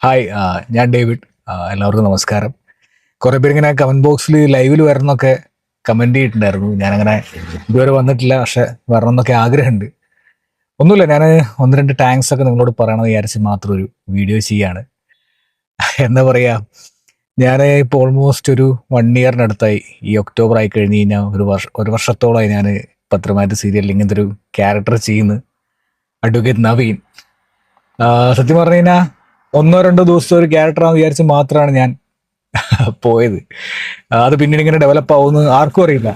Hi, ഞാൻ David. എല്ലാവർക്കും നമസ്കാരം. കുറെ പേര് ഇങ്ങനെ കമന്റ് ബോക്സിൽ ലൈവിൽ വരണം എന്നൊക്കെ കമന്റ് ചെയ്തിട്ടുണ്ടായിരുന്നു. ഞാനങ്ങനെ ഇതുവരെ വന്നിട്ടില്ല, പക്ഷെ വരണം എന്നൊക്കെ ആഗ്രഹമുണ്ട്. ഒന്നുമില്ല, ഞാൻ ഒന്ന് രണ്ട് ടാങ്ക്സ് ഒക്കെ നിങ്ങളോട് പറയണമെന്ന് വിചാരിച്ച് മാത്രം ഒരു വീഡിയോ ചെയ്യാണ്. എന്താ പറയാ, ഞാൻ ഇപ്പോൾ ഓൾമോസ്റ്റ് ഒരു 1 ഇയറിനടുത്തായി. ഈ ഒക്ടോബർ ആയി കഴിഞ്ഞ് കഴിഞ്ഞാൽ ഒരു വർഷത്തോളമായി ഞാൻ പത്രമായിട്ട് സീരിയലിൽ ഇങ്ങനത്തെ ഒരു ക്യാരക്ടർ ചെയ്യുന്നു. അഡ്വക്കേറ്റ് നവീൻ. സത്യം പറഞ്ഞു കഴിഞ്ഞാൽ ഒന്നോ രണ്ടോ ദിവസത്തെ ഒരു ക്യാരക്ടറാണെന്ന് വിചാരിച്ച് മാത്രമാണ് ഞാൻ പോയത്. അത് പിന്നീട് ഇങ്ങനെ ഡെവലപ്പ് ആവുമെന്ന് ആർക്കും അറിയില്ല.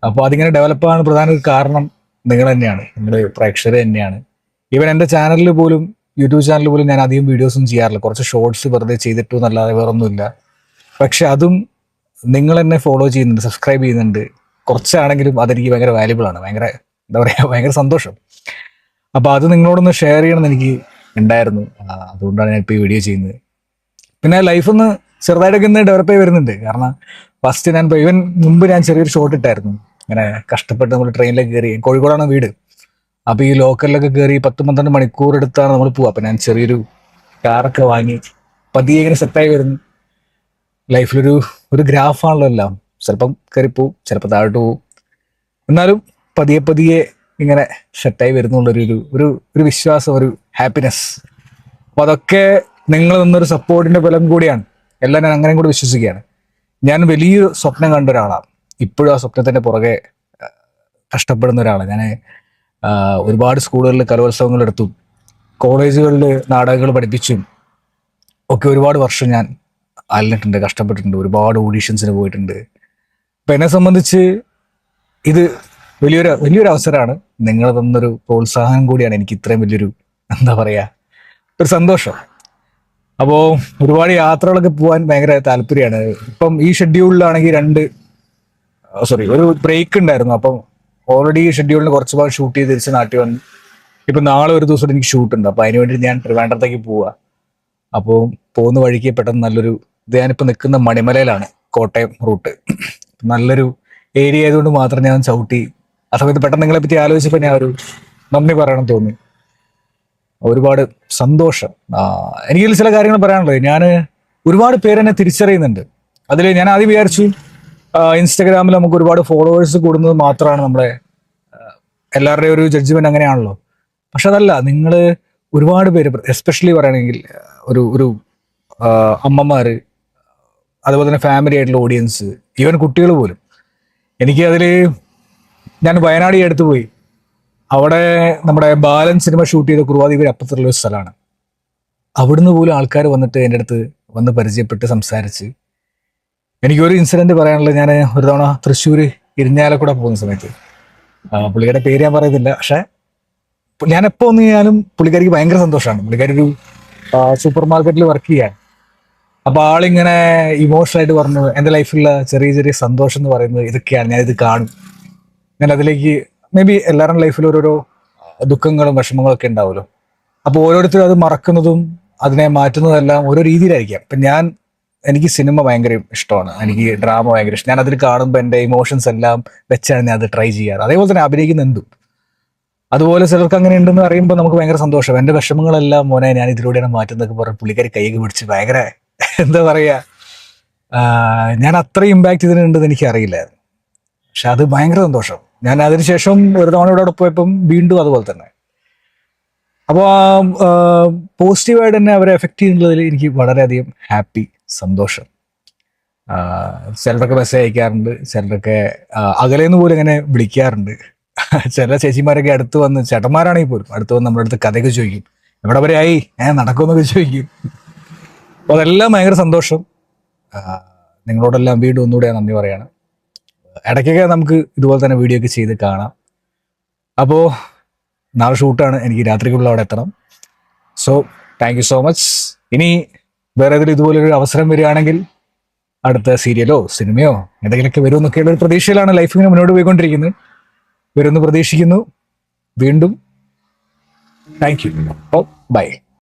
അപ്പോൾ അതിങ്ങനെ ഡെവലപ്പ് ആകാൻ പ്രധാന ഒരു കാരണം നിങ്ങൾ തന്നെയാണ്, നിങ്ങളുടെ പ്രേക്ഷകർ തന്നെയാണ്. ഈവൻ എൻ്റെ ചാനലിൽ പോലും, യൂട്യൂബ് ചാനലിൽ പോലും ഞാൻ അധികം വീഡിയോസ് ഒന്നും ചെയ്യാറില്ല. കുറച്ച് ഷോർട്സ് വെറുതെ ചെയ്തിട്ടു എന്നല്ലാതെ വേറൊന്നുമില്ല. പക്ഷെ അതും നിങ്ങൾ എന്നെ ഫോളോ ചെയ്യുന്നുണ്ട്, സബ്സ്ക്രൈബ് ചെയ്യുന്നുണ്ട്. കുറച്ചാണെങ്കിലും അതെനിക്ക് ഭയങ്കര വാല്യുബിൾ ആണ്. ഭയങ്കര എന്താ പറയുക, ഭയങ്കര സന്തോഷം. അപ്പോൾ അത് നിങ്ങളോടൊന്ന് ഷെയർ ചെയ്യണമെന്ന് എനിക്ക് ഉണ്ടായിരുന്നു. അതുകൊണ്ടാണ് ഞാൻ ഇപ്പോൾ ഈ വീഡിയോ ചെയ്യുന്നത്. പിന്നെ ലൈഫ് ഒന്ന് ചെറുതായിട്ടൊക്കെ ഇന്ന് ഡെവലപ്പ് ആയി വരുന്നുണ്ട്. കാരണം ഫസ്റ്റ് ഞാൻ ഇവൻ മുമ്പ് ഞാൻ ചെറിയൊരു ഷോട്ട് ഇട്ടായിരുന്നു. ഇങ്ങനെ കഷ്ടപ്പെട്ട് നമ്മൾ ട്രെയിനിലേക്ക് കയറി, കോഴിക്കോടാണ് വീട്. അപ്പോൾ ഈ ലോക്കലിലൊക്കെ കയറി 10-12 മണിക്കൂർ എടുത്താണ് നമ്മൾ പോവുക. അപ്പം ഞാൻ ചെറിയൊരു കാറൊക്കെ വാങ്ങി പതിയെ ഇങ്ങനെ സെറ്റായി വരുന്നു. ലൈഫിലൊരു ഒരു ഗ്രാഫാണല്ലോ എല്ലാം. ചിലപ്പം കയറിപ്പോവും, ചിലപ്പോൾ താഴോട്ട് പോവും. എന്നാലും പതിയെ പതിയെ ഇങ്ങനെ സെറ്റായി വരുന്നുള്ളൊരു ഒരു ഒരു ഒരു വിശ്വാസം, ഒരു ഹാപ്പിനെസ്. അപ്പൊ അതൊക്കെ നിങ്ങൾ നിന്നൊരു സപ്പോർട്ടിന്റെ ബലം കൂടിയാണ്. എല്ലാം ഞാൻ അങ്ങനെയും കൂടി വിശ്വസിക്കുകയാണ്. ഞാൻ വലിയൊരു സ്വപ്നം കണ്ട ഒരാളാണ്. ഇപ്പോഴും ആ സ്വപ്നത്തിന്റെ പുറകെ കഷ്ടപ്പെടുന്ന ഒരാളാണ് ഞാൻ. ഒരുപാട് സ്കൂളുകളിൽ കലോത്സവങ്ങൾ എടുത്തും കോളേജുകളിൽ നാടകങ്ങൾ പഠിപ്പിച്ചും ഒക്കെ ഒരുപാട് വർഷം ഞാൻ അലഞ്ഞിട്ടുണ്ട്, കഷ്ടപ്പെട്ടിട്ടുണ്ട്. ഒരുപാട് ഓഡീഷൻസിന് പോയിട്ടുണ്ട്. അപ്പൊ എന്നെ സംബന്ധിച്ച് ഇത് വലിയൊരു അവസരമാണ്. നിങ്ങൾ തന്നൊരു പ്രോത്സാഹനം കൂടിയാണ് എനിക്ക് ഇത്രയും വലിയൊരു, എന്താ പറയാ, ഒരു സന്തോഷം. അപ്പോൾ ഒരുപാട് യാത്രകളൊക്കെ പോകാൻ ഭയങ്കര താല്പര്യമാണ്. ഇപ്പം ഈ ഷെഡ്യൂളിലാണെങ്കിൽ ഒരു ബ്രേക്ക് ഉണ്ടായിരുന്നു. അപ്പം ഓൾറെഡി ഈ ഷെഡ്യൂളിന് കുറച്ച് ഭാഗം ഷൂട്ട് ചെയ്ത് തിരിച്ച് നാട്ടിൽ വന്നു. ഇപ്പം നാളെ ഒരു ദിവസം എനിക്ക് ഷൂട്ട് ഉണ്ട്. അപ്പം അതിനുവേണ്ടി ഞാൻ ട്രിവാൻഡ്രത്തേക്ക് പോവുക. അപ്പോൾ പോകുന്ന വഴിക്ക് പെട്ടെന്ന് ഞാനിപ്പോൾ നിൽക്കുന്ന മണിമലയിലാണ്, കോട്ടയം റൂട്ട്. നല്ലൊരു ഏരിയ ആയതുകൊണ്ട് മാത്രം ഞാൻ ചവിട്ടി. ആ സമയത്ത് പെട്ടെന്ന് നിങ്ങളെ പറ്റി ആലോചിച്ചപ്പോൾ ഞാൻ ഒരു നന്ദി പറയണം തോന്നി. ഒരുപാട് സന്തോഷം. എനിക്കിതിൽ ചില കാര്യങ്ങൾ പറയാനുള്ളത്, ഞാൻ ഒരുപാട് പേരെന്നെ തിരിച്ചറിയുന്നുണ്ട്. അതിൽ ഞാൻ ആദ്യം വിചാരിച്ചു ഇൻസ്റ്റഗ്രാമിൽ നമുക്ക് ഒരുപാട് ഫോളോവേഴ്സ് കൂടുന്നത് മാത്രമാണ് നമ്മളെ എല്ലാവരുടെയും ഒരു ജഡ്ജ്മെന്റ് അങ്ങനെയാണല്ലോ. പക്ഷെ അതല്ല, നിങ്ങൾ ഒരുപാട് പേര്, എസ്പെഷ്യലി പറയുകയാണെങ്കിൽ ഒരു ഒരു അമ്മമാര്, അതുപോലെ തന്നെ ഫാമിലി ആയിട്ടുള്ള ഓഡിയൻസ്, ഈവൻ കുട്ടികൾ പോലും. എനിക്ക് ഞാൻ വയനാട് അടുത്ത് പോയി. അവിടെ നമ്മുടെ ബാലൻ സിനിമ ഷൂട്ട് ചെയ്ത കുറുവാദ്വീപിന് അപ്പുറത്തുള്ള ഒരു സ്ഥലമാണ്. അവിടുന്ന് പോലും ആൾക്കാർ വന്നിട്ട് എൻ്റെ അടുത്ത് വന്ന് പരിചയപ്പെട്ട് സംസാരിച്ച്. എനിക്കൊരു ഇൻസിഡന്റ് പറയാനുള്ളത്, ഞാൻ ഒരു തവണ തൃശ്ശൂർ ഇരിഞ്ഞാലക്കുട പോകുന്ന സമയത്ത്, പുള്ളിക്കാരുടെ പേര് ഞാൻ പറയുന്നില്ല, പക്ഷെ ഞാൻ എപ്പോൾ വന്നു കഴിഞ്ഞാലും പുള്ളിക്കാരിക്ക് ഭയങ്കര സന്തോഷമാണ്. പുള്ളിക്കാരി ഒരു സൂപ്പർ മാർക്കറ്റിൽ വർക്ക് ചെയ്യാൻ. അപ്പൊ ആളിങ്ങനെ ഇമോഷണൽ ആയിട്ട് പറഞ്ഞു, എൻ്റെ ലൈഫിലുള്ള ചെറിയ ചെറിയ സന്തോഷം എന്ന് പറയുന്നത് ഇതൊക്കെയാണ്, ഞാൻ ഇത് കാണും. ഞാൻ അതിലേക്ക്, മേ ബി എല്ലാവരുടെ ലൈഫിൽ ഓരോരോ ദുഃഖങ്ങളും വിഷമങ്ങളും ഒക്കെ ഉണ്ടാവുമല്ലോ. അപ്പോൾ ഓരോരുത്തരും അത് മറക്കുന്നതും അതിനെ മാറ്റുന്നതെല്ലാം ഓരോ രീതിയിലായിരിക്കാം. ഇപ്പം എനിക്ക് സിനിമ ഭയങ്കര ഇഷ്ടമാണ്, എനിക്ക് ഡ്രാമ ഭയങ്കര ഇഷ്ടം. ഞാൻ അതിൽ കാണുമ്പോൾ എൻ്റെ ഇമോഷൻസ് എല്ലാം വെച്ചാണ് ഞാൻ അത് ട്രൈ ചെയ്യാറ്. അതേപോലെ തന്നെ അഭിനയിക്കുന്ന എന്തും അതുപോലെ ചിലർക്ക് അങ്ങനെ ഉണ്ടെന്ന് അറിയുമ്പോൾ നമുക്ക് ഭയങ്കര സന്തോഷം. എൻ്റെ വിഷമങ്ങളെല്ലാം മോനെ ഞാൻ ഇതിലൂടെയാണ് മാറ്റുന്നതൊക്കെ പറഞ്ഞ് പുള്ളിക്കാരി കൈയ്യൊക്കെ പിടിച്ച് ഭയങ്കര, എന്താ പറയുക, ഞാൻ അത്രയും ഇമ്പാക്ട് ഇതിനുണ്ടെന്ന് എനിക്ക് അറിയില്ലായിരുന്നു. പക്ഷെ അത് ഭയങ്കര സന്തോഷം. ഞാൻ അതിനുശേഷം ഒരു തവണ ഇവിടെ പോയപ്പം വീണ്ടും അതുപോലെ തന്നെ. അപ്പോൾ പോസിറ്റീവായിട്ട് തന്നെ അവരെ എഫക്റ്റ് ചെയ്യുന്നതിൽ എനിക്ക് വളരെയധികം ഹാപ്പി, സന്തോഷം. ചിലരൊക്കെ മെസ്സേജ് അയക്കാറുണ്ട്, ചിലരൊക്കെ അകലേന്ന് പോലും ഇങ്ങനെ വിളിക്കാറുണ്ട്. ചില ചേച്ചിമാരൊക്കെ അടുത്ത് വന്ന്, ചേട്ടന്മാരാണെങ്കിൽ പോലും അടുത്ത് വന്ന് നമ്മുടെ അടുത്ത് കഥയൊക്കെ ചോദിക്കും, എവിടെ വരെ ആയി, നടക്കുമെന്നൊക്കെ ചോദിക്കും. അപ്പോൾ അതെല്ലാം ഭയങ്കര സന്തോഷം. നിങ്ങളോടെല്ലാം വീണ്ടും ഒന്നുകൂടെ നന്ദി പറയാണ്. ഇടയ്ക്കൊക്കെ നമുക്ക് ഇതുപോലെ തന്നെ വീഡിയോ ഒക്കെ ചെയ്ത് കാണാം. അപ്പോൾ നാളെ ഷൂട്ടാണ്, എനിക്ക് രാത്രിക്കുള്ള അവിടെ എത്തണം. So thank you so much. ഇനി വേറെ ഏതെങ്കിലും ഇതുപോലൊരു അവസരം വരികയാണെങ്കിൽ അടുത്ത സീരിയലോ സിനിമയോ എന്തെങ്കിലുമൊക്കെ വരുമെന്നൊക്കെയുള്ള ഒരു പ്രതീക്ഷയിലാണ് ലൈഫ് ഇങ്ങനെ മുന്നോട്ട് പോയിക്കൊണ്ടിരിക്കുന്നത്. വരുമെന്ന് പ്രതീക്ഷിക്കുന്നു. വീണ്ടും താങ്ക് യു. ബൈ.